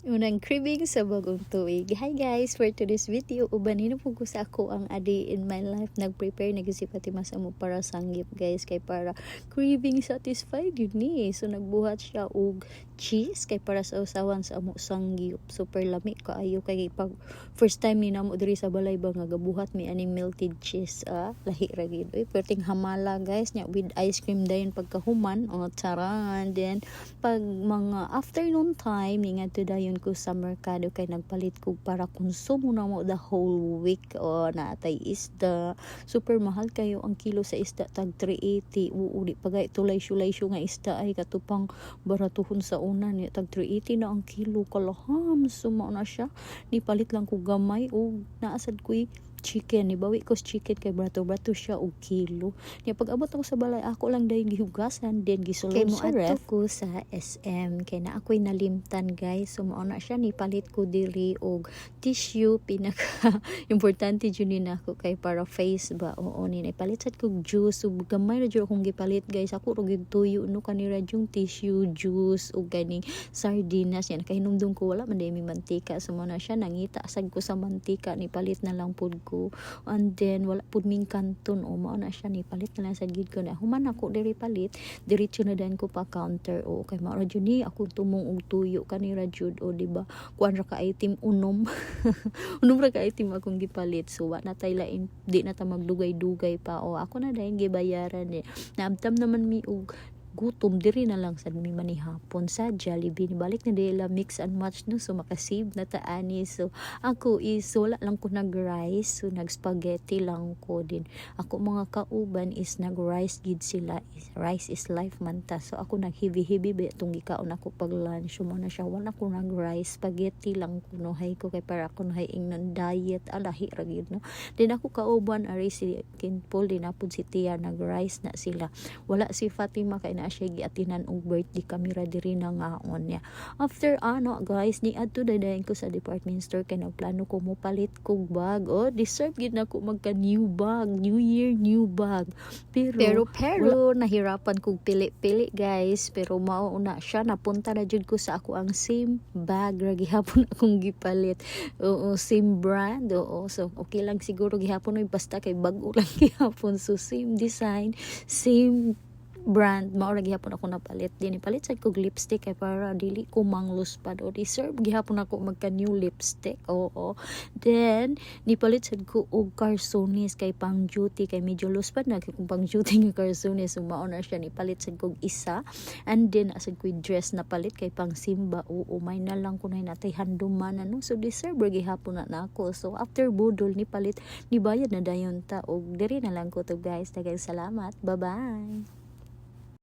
Unang kribing sa bagong tuig. Hi guys! For today's video, ubanin po ko sa ako ang a day in my life. Nag-prepare, nag-isipati masamo para sanggip guys. Kay para kribing satisfied yun ni. So nagbuhat siya og cheese. Kay para sa usawan sa amo sanggip. Super lami kaayo. Kay pag first time ni namo diri sa balay ba nga gabuhat mi aning melted cheese. Lahi ra gid. Perting hamala guys. Nya with ice cream dayon pagkahuman. Charan. Then pag mga afternoon time, ni nga to dayon ko sa merkado kay nagpalit ko para konsumo na mo the whole week. Naatay isda, super mahal kayo ang kilo sa isda, tag 380. Di pagay tulay-sulay nga isda ay katupang baratuhon sa una ni tag 380 na ang kilo, kalaham suma na siya. Ni palit lang ko gamay o naasad ko chicken, nibawi ko chicken kay brato-brato siya og kilo. Niya pag abot ako sa balay, ako lang dayon gihugasan, then gisulod sa ref ko sa SM kay na ako'y nalimtan guys. So mao na siya, ni palit ko diri og tissue, pinaka importante jud ni nako kay para face ba. Oo, ni palit sad kog juice, ug gamay ra jud akong gipalit guys. Ako ra gid tuyo no kanira yung tissue, juice ug ganing sardinas yan. Kay hinumdum ko wala man mi mantika, so mao na siya, nangita asad ko sa mantika, ni palit na lang pud ko. And then wala pud ming kanton, mao na siya, ni palit na lang sa gid ko na human ako diri palit diretso na dan ko pa counter. Kay mao ra jud ni ako tumong og tuyo kanira jud, di ba kuan ra ka item unom unom ra ka item akong gipalit. So wa na tay lain, di na ta magdugay-dugay pa. Ako na dayon gibayaran naabtam naman mi og gutom diri na lang sad mi manihapon sa Jollibee. Balik na dila mix and match no, so makasave na ta ani. So ako is wala lang ko nag rice, so nag spaghetti lang ko din. Ako mga kauban is nag rice gid sila, rice is life man ta. So ako nag heavy ba tong gikaon ako pag lunch. So mo na siya, wala ko nag rice, spaghetti lang ko no, hay ko kay para ako hay ingnan diet, alahi ra gid no. Din ako kauban ari si Kinpol, din apod si Tia, nag rice na sila. Wala si Fatima kay na siya giatinan og birthday kamera diri na ngaon niya. After guys, ni adto dadayon ko sa department store kay nagplano ko mo palit kog bag. Deserve gid nako magka new bag, new year new bag. Pero nahirapan kog pili guys. Pero mao na siya, napunta na jud ko sa ako ang same bag ra gihapon akong gipalit. Same brand. So okay lang siguro gihapon basta kay bag-o lang gihapon. So same design, same brand, mao ra gihapon ako napalit. Din ipalit sad kog lipstick kay para dili ko mangluspad, deserve gihapon ako magka new lipstick. Then nipalit sad ko og Carsones kay pang duty, kay medyo luspad na kung pang duty nga Carsones. So mao na siya, nipalit sad kog isa. And then asad ko dress na palit kay pang simba. May na lang ko na natay handuman so deserve gihapon na nako. So after budol nipalit, nibayad na dayon ta og diri na lang ko to guys. Daghang salamat, bye bye.